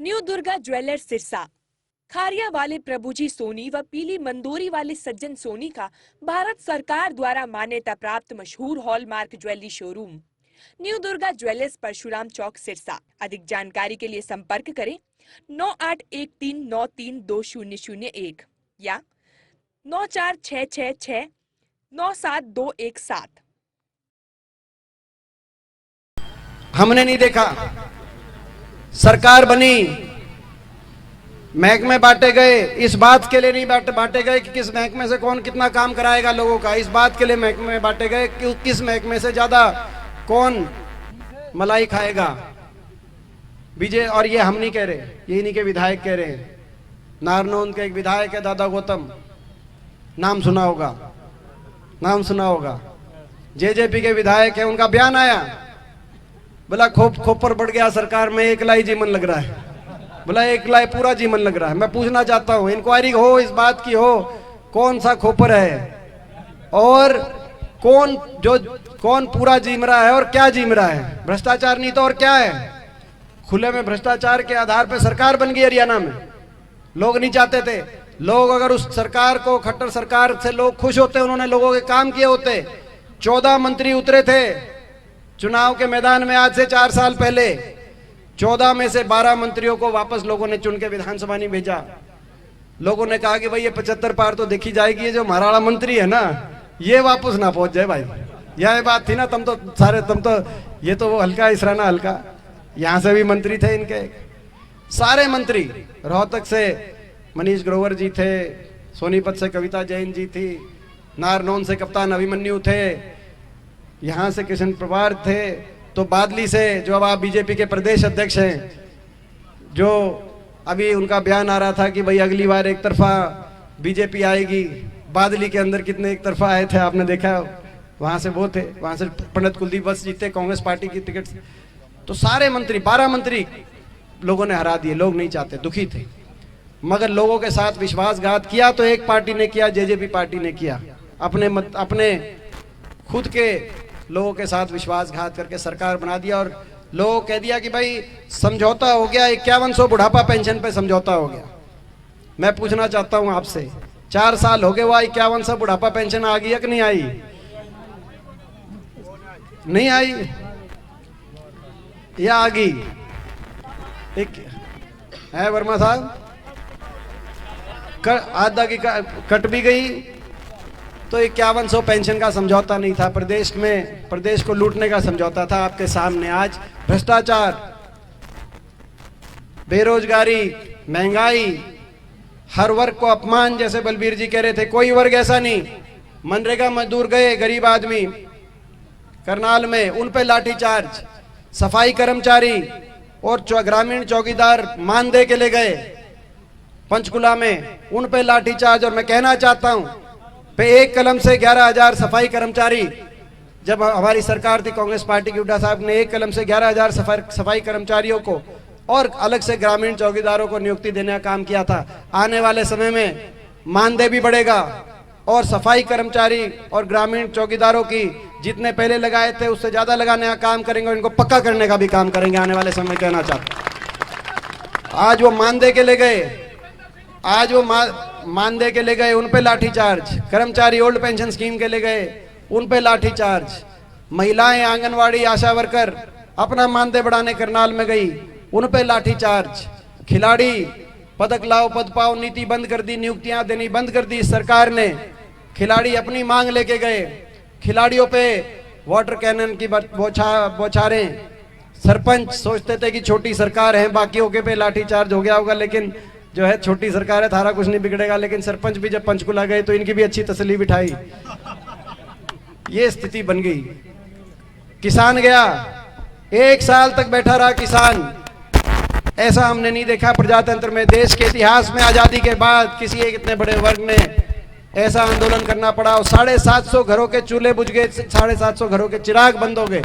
New Durga jewellers Sirsa, खारिया वाले प्रभुजी सोनी व पीली मंदोरी वाले सज्जन सोनी का भारत सरकार द्वारा मान्यता प्राप्त मशहूर hallmark jewellery showroom New Durga Jewellers Parshuram Chowk Sirsa. अधिक जानकारी के लिए संपर्क करें 9813932001 या 9466697217। हमने नहीं देखा, सरकार बनी, महकमे बांटे गए, इस बात के लिए नहीं बांटे गए कि किस महकमे से कौन कितना काम कराएगा लोगों का, इस बात के लिए महकमे बांटे गए कि किस महकमे से ज्यादा कौन मलाई खाएगा। विजय, और ये हम नहीं कह रहे, ये इन्हीं के विधायक कह रहे हैं। नारनौंद के एक विधायक है दादा गौतम, नाम सुना होगा, जेजेपी के विधायक है, उनका बयान आया, बोला खोपर बढ़ गया सरकार में, एकला ही जीवन लग रहा है, बोला एकला ही पूरा जीवन लग रहा है। मैं पूछना चाहता हूं, इंक्वायरी हो, इस बात की हो, कौन सा खोपर है और कौन पूरा जीम रहा है और क्या जीम रहा है। भ्रष्टाचार नहीं तो और क्या है। खुले में भ्रष्टाचार के आधार पर सरकार बन गई हरियाणा में। लोग नहीं चाहते थे, लोग अगर उस सरकार को, खट्टर सरकार से लोग खुश होते, उन्होंने लोगों के काम किए होते। 14 मंत्री उतरे थे चुनाव के मैदान में आज से 4 साल पहले। 14 में से 12 मंत्रियों को वापस लोगों ने चुन के विधानसभा नहीं भेजा। लोगों ने कहा कि भाई ये 75 पार तो देखी जाएगी, ये जो महाराणा मंत्री है ना, ये वापस ना पहुंच जाए भाई। यह बात थी ना, तुम तो ये तो वो हल्का इसराना हल्का, यहां से भी मंत्री थे इनके सारे मंत्री। रोहतक से मनीष ग्रोवर जी थे, सोनीपत से कविता जैन जी थी, नारनौंद से कप्तान अभिमन्यु थे, यहां से कृष्ण प्रभार थे, तो बादली से जो अब आप बीजेपी के प्रदेश अध्यक्ष हैं, जो अभी उनका बयान आ रहा था कि भाई अगली बार एक तरफा बीजेपी आएगी। बादली के अंदर कितने एक तरफा आए थे आपने देखा, वहां से वो थे, वहां से पंडित कुलदीप बस जीते कांग्रेस पार्टी की टिकट। तो सारे मंत्री, 12 मंत्री लोगों ने हरा दिए। लोग नहीं चाहते, दुखी थे, मगर लोगों के साथ विश्वासघात किया तो एक पार्टी ने किया, जेजेपी पार्टी ने किया। अपने खुद के लोगों के साथ विश्वासघात करके सरकार बना दिया और लोगों कह दिया कि भाई समझौता हो गया, 5100 बुढ़ापा पेंशन पे समझौता हो गया। मैं पूछना चाहता हूं आपसे, 4 साल हो गए, वो 5100 बुढ़ापा पेंशन आ गई है कि नहीं आई? नहीं आई या आ गई? एक है वर्मा साहब, आधा की कट भी गई। तो 5100 पेंशन का समझौता नहीं था, प्रदेश को लूटने का समझौता था। आपके सामने आज भ्रष्टाचार, बेरोजगारी, महंगाई, हर वर्ग को अपमान, जैसे बलबीर जी कह रहे थे, कोई वर्ग ऐसा नहीं। मनरेगा मजदूर गए, गरीब आदमी करनाल में, उन पे लाठीचार्ज। सफाई कर्मचारी और ग्रामीण चौकीदार मानदेय के लिए गए पंचकुला में, उन पे लाठीचार्ज। और मैं कहना चाहता हूं, पे एक कलम से 11,000 सफाई कर्मचारी, जब हमारी सरकार थी कांग्रेस पार्टी की, हुड्डा साहब ने एक कलम से 11,000 सफाई कर्मचारियों को और अलग से ग्रामीण चौकीदारों को नियुक्ति देने का काम किया था। आने वाले समय में मानदेय भी बढ़ेगा और सफाई कर्मचारी और ग्रामीण चौकीदारों की जितने पहले लगाए थे उससे ज्यादा लगाने का काम करेंगे, इनको पक्का करने का भी काम करेंगे आने वाले समय। कहना चाहता, आज वो मानदेय के ले गए, उन पे लाठीचार्ज। कर्मचारी ओल्ड पेंशन स्कीम के ले गए, उन पे लाठीचार्ज। महिलाएं आंगनवाड़ी आशा वर्कर अपना मानदेय बढ़ाने करनाल में गई, उन पे लाठीचार्ज। खिलाड़ी पदक लाओ पद पाओ नीति बंद कर दी, नियुक्तियां देनी बंद कर दी सरकार ने। खिलाड़ी अपनी मांग लेके गए, खिलाड़ियों पे वाटर कैनन की बौछारें। सरपंच सोचते थे कि छोटी सरकार है, बाकियों के पे लाठीचार्ज हो गया होगा, लेकिन जो है छोटी सरकार है, थारा कुछ नहीं बिगड़ेगा। लेकिन सरपंच भी जब पंचकुला गए तो इनकी भी अच्छी तसल्ली बिठाई। ये स्थिति बन गई। किसान गया, 1 साल तक बैठा रहा किसान। ऐसा हमने नहीं देखा प्रजातंत्र में, देश के इतिहास में। आजादी के बाद किसी एक इतने बड़े वर्ग ने ऐसा आंदोलन करना पड़ा और 750 घरों के चूल्हे बुझ गए, 750 घरों के चिराग बंद हो गए।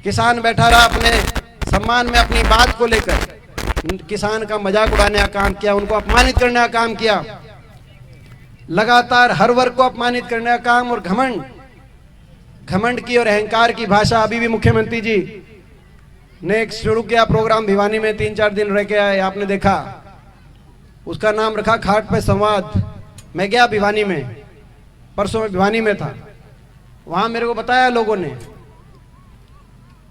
किसान बैठा रहा, अपने सम्मान में अपनी बात को लेकर किसान का मजाक उड़ाने का काम किया, उनको अपमानित करने का काम किया, लगातार हर वर्ग को अपमानित करने का काम। और घमंड की और अहंकार की भाषा अभी भी मुख्यमंत्री जी ने एक शुरू किया प्रोग्राम भिवानी में, 3-4 दिन रह के आए, आपने देखा। उसका नाम रखा घाट पे संवाद। मैं गया भिवानी में, परसों में भिवानी में था, वहां मेरे को बताया लोगों ने।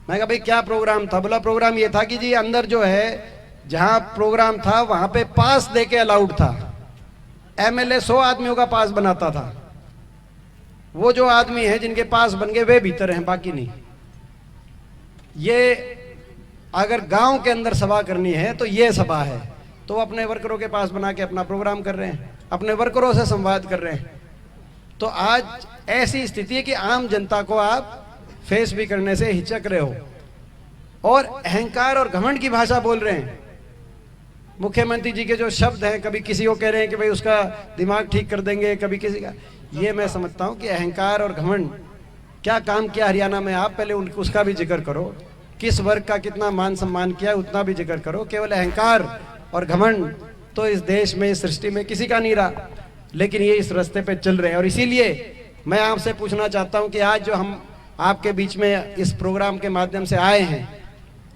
मैं कहा भाई क्या प्रोग्राम था? बोला प्रोग्राम ये था कि जी अंदर जो है जहां प्रोग्राम था वहां पे पास दे के अलाउड था। एमएलए 100 आदमियों का पास बनाता था। वो जो आदमी है जिनके पास बन गए वे भीतर हैं, बाकी नहीं। ये अगर गांव के अंदर सभा करनी है तो ये सभा है, तो अपने वर्करों के पास बना के अपना प्रोग्राम कर रहे हैं, अपने वर्करों से संवाद कर रहे हैं। तो आज ऐसी स्थिति है कि आम जनता को आप फेस भी करने से हिचक रहे हो और अहंकार और घमंड की भाषा बोल रहे हैं। मुख्यमंत्री जी के जो शब्द हैं, कभी किसी को कह रहे हैं कि भाई उसका दिमाग ठीक कर देंगे, कभी किसी का। ये मैं समझता हूं कि अहंकार और घमंड क्या काम किया हरियाणा में आप, पहले उसका भी जिक्र करो। किस वर्ग का कितना मान सम्मान किया उतना भी जिक्र करो। केवल अहंकार और घमंड तो इस देश में, इस सृष्टि में किसी का नहीं रहा, लेकिन ये इस रास्ते पे चल रहे हैं। और इसीलिए मैं आपसे पूछना चाहता हूं कि आज जो हम आपके बीच में इस प्रोग्राम के माध्यम से आए हैं,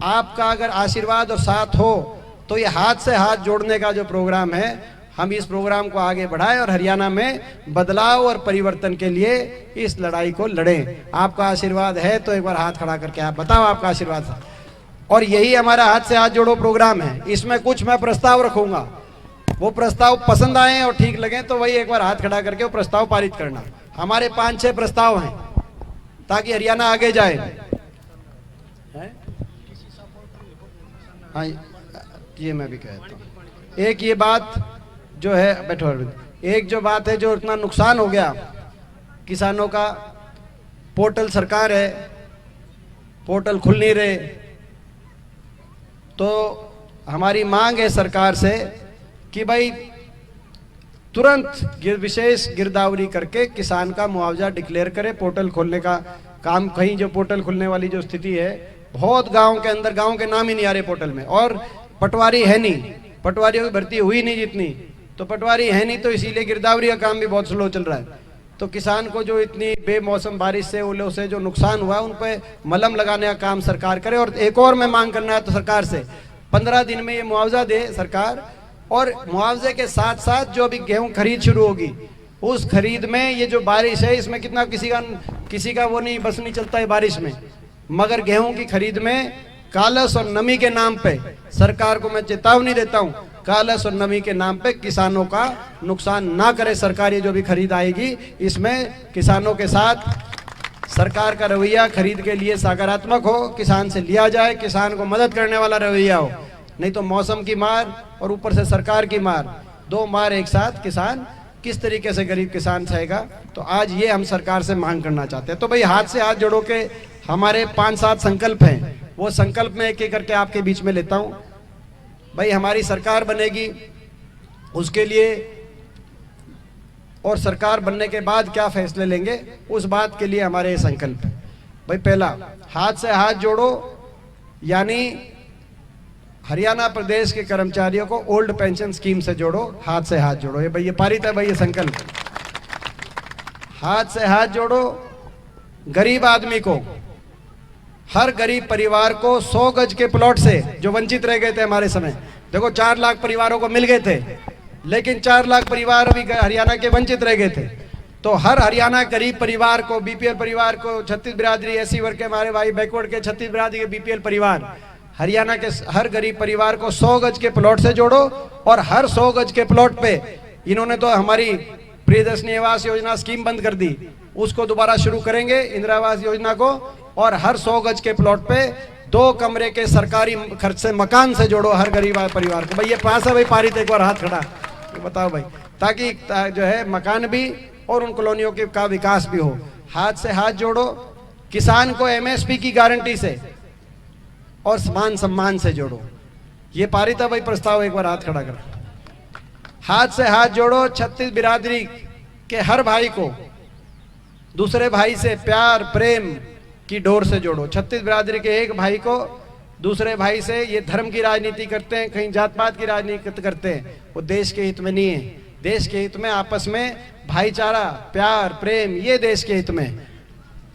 आपका अगर आशीर्वाद और साथ हो तो ये हाथ से हाथ जोड़ने का जो प्रोग्राम है, हम इस प्रोग्राम को आगे बढ़ाएं और हरियाणा में बदलाव और परिवर्तन के लिए इस लड़ाई को लड़ें। आपका आशीर्वाद है तो एक बार हाथ खड़ा करके आप बताओ आपका आशीर्वाद है। और यही हमारा हाथ से हाथ जोड़ो प्रोग्राम है। इसमें कुछ मैं प्रस्ताव रखूंगा, वो प्रस्ताव पसंद आए और ठीक लगे तो वही एक बार हाथ खड़ा करके वो प्रस्ताव पारित करना। हमारे 5-6 प्रस्ताव हैं ताकि हरियाणा आगे जाए। हाँ, ये मैं भी कहता हूँ। एक ये बात जो है, बैठो अरविंद, एक जो बात है जो इतना नुकसान हो गया किसानों का, पोर्टल सरकार है, पोर्टल खुल नहीं रहे, तो हमारी मांग है सरकार से कि भाई तुरंत विशेष गिरदावरी करके किसान का मुआवजा डिक्लेयर करे। पोर्टल खोलने का काम, कहीं जो पोर्टल खुलने वाली जो स्थिति है, बहुत गांव के अंदर, गांव के नाम ही नहीं आ रहे पोर्टल में, और पटवारी है नहीं, पटवारियों की भर्ती हुई नहीं जितनी, तो पटवारी है नहीं, तो इसीलिए गिरदावरी का काम भी बहुत स्लो चल रहा है। तो किसान को जो इतनी बेमौसम बारिश से, ओलों से जो नुकसान हुआ, उन पे मलहम लगाने का काम सरकार करे। और एक और मैं मांग करना है तो सरकार से 15 दिन में ये मुआवजा दे सरकार, और मुआवजे के साथ साथ जो अभी गेहूं खरीद शुरू होगी, उस खरीद में ये जो बारिश है इसमें कितना किसी का वो नहीं, बस नहीं चलता है बारिश में, मगर गेहूं की खरीद में कालस और नमी के नाम पे सरकार को मैं चेतावनी देता हूं, कालस और नमी के नाम पे किसानों का नुकसान ना करे सरकार। ये जो भी खरीद आएगी इसमें किसानों के साथ सरकार का रवैया खरीद के लिए सकारात्मक हो, किसान से लिया जाए, किसान को मदद करने वाला रवैया हो। नहीं तो मौसम की मार और ऊपर से सरकार की मार, दो मार एक साथ किसान किस तरीके से गरीब किसान सहेगा। तो आज ये हम सरकार से मांग करना चाहते हैं। तो भाई हाथ से हाथ जोड़ो के हमारे 5-7 संकल्प हैं, वो संकल्प में एक एक करके आपके बीच में लेता हूं। भाई हमारी सरकार बनेगी, उसके लिए और सरकार बनने के बाद क्या फैसले लेंगे, उस बात के लिए हमारे ये संकल्प है। भाई पहला, हाथ से हाथ जोड़ो, यानी हरियाणा प्रदेश के कर्मचारियों को ओल्ड पेंशन स्कीम से जोड़ो, हाथ से हाथ जोड़ो। ये भाई ये पारित है, भाई ये संकल्प। हाथ से हाथ जोड़ो, गरीब आदमी को, हर गरीब परिवार को 100 गज के प्लॉट से, जो वंचित रह गए थे हमारे समय, देखो 4 लाख परिवारों को मिल गए थे, लेकिन 4 लाख परिवार अभी हरियाणा के वंचित रह गए थे। तो हर हरियाणा गरीब परिवार को, बीपीएल परिवार को, छत्तीस बिरादरी एससी वर्ग के हमारे भाई बैकवर्ड के छत्तीस बिरादरी के बीपीएल परिवार, हरियाणा के हर गरीब परिवार को 100 गज के प्लॉट से जोड़ो। और हर 100 गज के प्लॉट पे, इन्होंने तो हमारी प्रियदर्शनी आवास योजना स्कीम बंद कर दी, उसको दोबारा शुरू करेंगे इंदिरा आवास योजना को। और हर 100 गज के प्लॉट पे 2 कमरे के सरकारी खर्च से मकान से जोड़ो हर गरीब परिवार को। भाई ये पास है भाई, पारित, एक बार हाथ खड़ा बताओ भाई, ताकि जो है मकान भी और उन कॉलोनियों के का विकास भी हो। हाथ से हाथ जोड़ो, किसान को एमएसपी की गारंटी से और मान सम्मान से जोड़ो। ये पारित है भाई प्रस्ताव, एक बार हाथ खड़ा कर। हाथ से हाथ जोड़ो, छत्तीस बिरादरी के हर भाई को दूसरे भाई से प्यार प्रेम की डोर से जोड़ो। छत्तीस बिरादरी के एक भाई को दूसरे भाई से, ये धर्म की राजनीति करते हैं, कहीं जात पात की राजनीति करते हैं, वो देश के हित में नहीं है। देश के हित में आपस में भाईचारा, प्यार प्रेम, ये देश के हित में।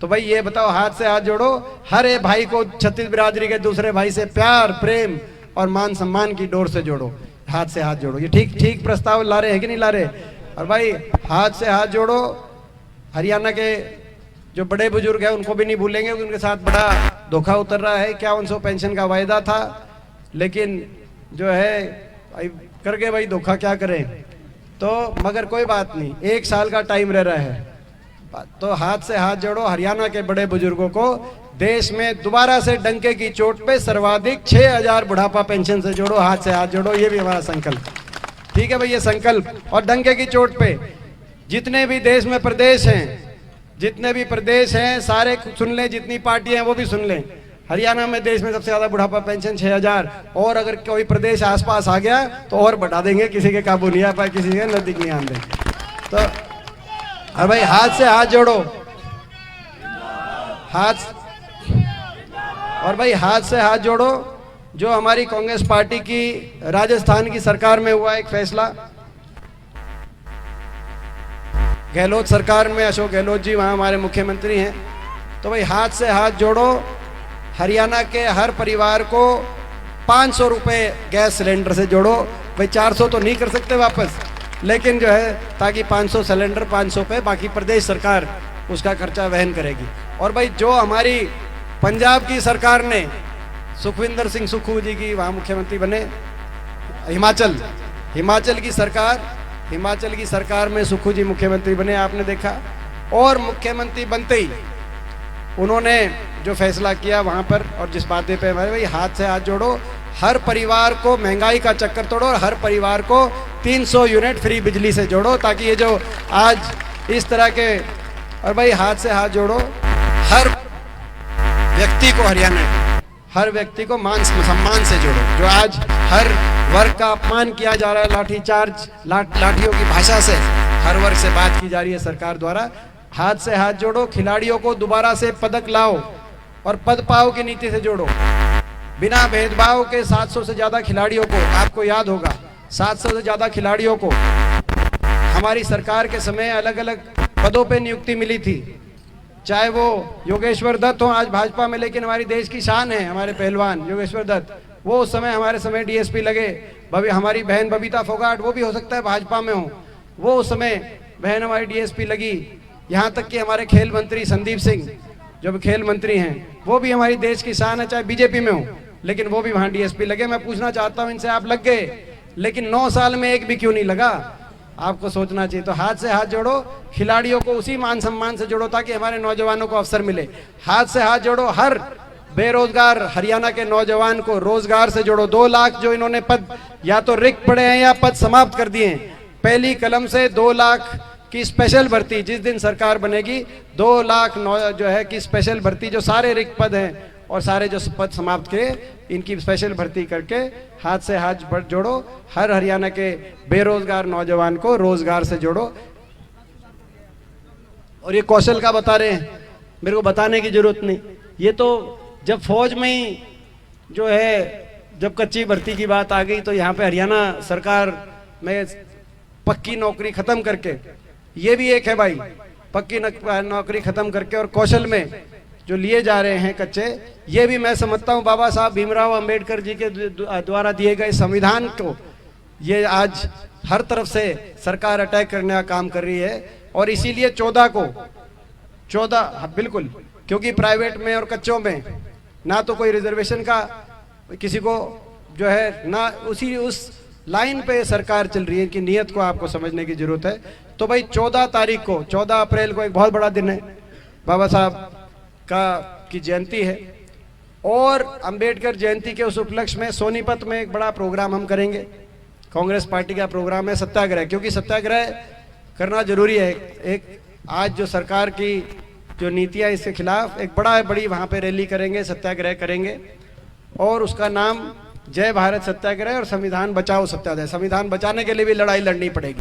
तो भाई ये बताओ, हाथ से हाथ जोड़ो, हर एक भाई को छत्तीस बिरादरी के दूसरे भाई से प्यार, प्रेम और मान सम्मान की डोर से जोड़ो, हाथ से हाथ जोड़ो। ये ठीक ठीक प्रस्ताव ला रहे हैं कि नहीं ला रहे? और भाई हाथ से हाथ जोड़ो, हरियाणा के जो बड़े बुजुर्ग हैं उनको भी नहीं भूलेंगे, उनके साथ बड़ा धोखा उतर रहा है। 5100 पेंशन का वायदा था, लेकिन जो है भाई करके भाई धोखा क्या करें। तो मगर कोई बात नहीं, 1 साल का टाइम रह रहा है, तो हाथ से हाथ जोड़ो, हरियाणा के बड़े बुजुर्गों को देश में दोबारा से डंके की चोट पे सर्वाधिक 6000 बुढ़ापा पेंशन से जोड़ो, हाथ से हाथ जोड़ो। ये भी हमारा संकल्प, ठीक है भाई, ये संकल्प। और डंके की चोट पे जितने भी देश में प्रदेश हैं, जितने भी प्रदेश हैं सारे सुन लें, जितनी पार्टियां हैं वो भी सुन लें। हरियाणा में देश में सबसे ज्यादा बुढ़ापा पेंशन 6000, और अगर कोई प्रदेश आसपास आ गया तो और बढ़ा देंगे, किसी के काबू नहीं आ पाए, किसी के नजदीक नहीं आने देंगे। तो और भाई हाथ से हाथ जोड़ो, हाथ, और भाई हाथ से हाथ जोड़ो। जो हमारी कांग्रेस पार्टी की राजस्थान की सरकार में हुआ एक फैसला, गहलोत सरकार में अशोक गहलोत जी वहां हमारे मुख्यमंत्री हैं, तो भाई हाथ से हाथ जोड़ो, हरियाणा के हर परिवार को 500 रुपए गैस सिलेंडर से जोड़ो। भाई 400 तो नहीं कर सकते वापस, लेकिन जो है ताकि 500 सिलेंडर 500 पे, बाकी प्रदेश सरकार उसका खर्चा वहन करेगी। और भाई जो हमारी पंजाब की सरकार ने सुखविंदर सिंह सुक्खू जी की वहाँ मुख्यमंत्री बने, हिमाचल की सरकार में सुक्खू जी मुख्यमंत्री बने, आपने देखा। और मुख्यमंत्री बनते ही उन्होंने जो फैसला किया वहाँ पर, और जिस बातें पे हमारे भाई हाथ से हाथ जोड़ो, हर परिवार को महंगाई का चक्कर तोड़ो और हर परिवार को 300 यूनिट फ्री बिजली से जोड़ो, ताकि ये जो आज इस तरह के, और भाई हाथ से हाथ जोड़ो, हर व्यक्ति को, हरियाणा हर व्यक्ति को मान सम्मान से जोड़ो। जो आज हर वर्ग का अपमान किया जा रहा है, लाठी चार्ज, लाठियों की भाषा से हर वर्ग से बात की जा रही है सरकार द्वारा, हाथ से हाथ जोड़ो। खिलाड़ियों को दोबारा से पदक लाओ और पद पाओ की नीति से जोड़ो। बिना भेदभाव के 700 से ज्यादा खिलाड़ियों को, आपको याद होगा 700 से ज्यादा खिलाड़ियों को हमारी सरकार के समय अलग अलग पदों पे नियुक्ति मिली थी, चाहे वो योगेश्वर दत्त हो आज भाजपा में, लेकिन हमारी देश की शान है हमारे पहलवान योगेश्वर दत्त, वो उस समय हमारे समय डीएसपी लगे। हमारी बहन बबीता फोगाट, वो भी हो सकता है भाजपा में हो, वो उस समय बहन हमारी डीएसपी लगी। यहाँ तक कि हमारे खेल मंत्री संदीप सिंह जो खेल मंत्री हैं, वो भी हमारी देश की शान है, चाहे बीजेपी में हो, लेकिन वो भी वहाँ डीएसपी लगे। मैं पूछना चाहता हूँ इनसे, आप लग गए, लेकिन 9 साल में एक भी क्यों नहीं लगा? आपको सोचना चाहिए। तो हाथ से हाथ जोड़ो, खिलाड़ियों को उसी मान सम्मान से जोड़ो ताकि हमारे नौजवानों को अवसर मिले। हाथ से हाथ जोड़ो, हर बेरोजगार हरियाणा के नौजवान को रोजगार से जोड़ो। 2 लाख जो इन्होंने पद या तो रिक्त पड़े हैं या पद समाप्त कर दिए हैं, पहली कलम से 2 लाख की स्पेशल भर्ती, जिस दिन सरकार बनेगी 2 लाख जो है कि स्पेशल भर्ती, जो सारे रिक्त पद हैं और सारे जो पद समाप्त किए, इनकी स्पेशल भर्ती करके हाथ से हाथ जोड़ो। हर हरियाणा के बेरोजगार नौजवान को रोजगार से जोड़ो। और ये कौशल का बता रहे हैं, मेरे को बताने की जरूरत नहीं, ये तो जब फौज में ही जो है जब कच्ची भर्ती की बात आ गई, तो यहाँ पे हरियाणा सरकार में पक्की नौकरी खत्म करके, ये भी एक है भाई, पक्की नौकरी खत्म करके और कौशल में जो लिए जा रहे हैं कच्चे, ये भी मैं समझता हूँ बाबा साहब भीमराव अंबेडकर जी के द्वारा दिए गए संविधान को ये आज हर तरफ से सरकार अटैक करने का काम कर रही है। और इसीलिए 14 बिल्कुल, क्योंकि प्राइवेट में और कच्चों में ना तो कोई रिजर्वेशन का किसी को जो है ना, उस लाइन पे सरकार चल रही है, कि नियत को आपको समझने की जरूरत है। तो भाई 14 अप्रैल को एक बहुत बड़ा दिन है, बाबा साहब की जयंती है, और अंबेडकर जयंती के उस उपलक्ष्य में सोनीपत में एक बड़ा प्रोग्राम हम करेंगे। कांग्रेस पार्टी का प्रोग्राम है सत्याग्रह, क्योंकि सत्याग्रह करना जरूरी है। एक आज जो सरकार की जो नीतियां, इसके खिलाफ एक बड़ी वहां पे रैली करेंगे, सत्याग्रह करेंगे, और उसका नाम जय भारत सत्याग्रह और संविधान बचाओ सत्याग्रह। संविधान बचाने के लिए भी लड़ाई लड़नी पड़ेगी।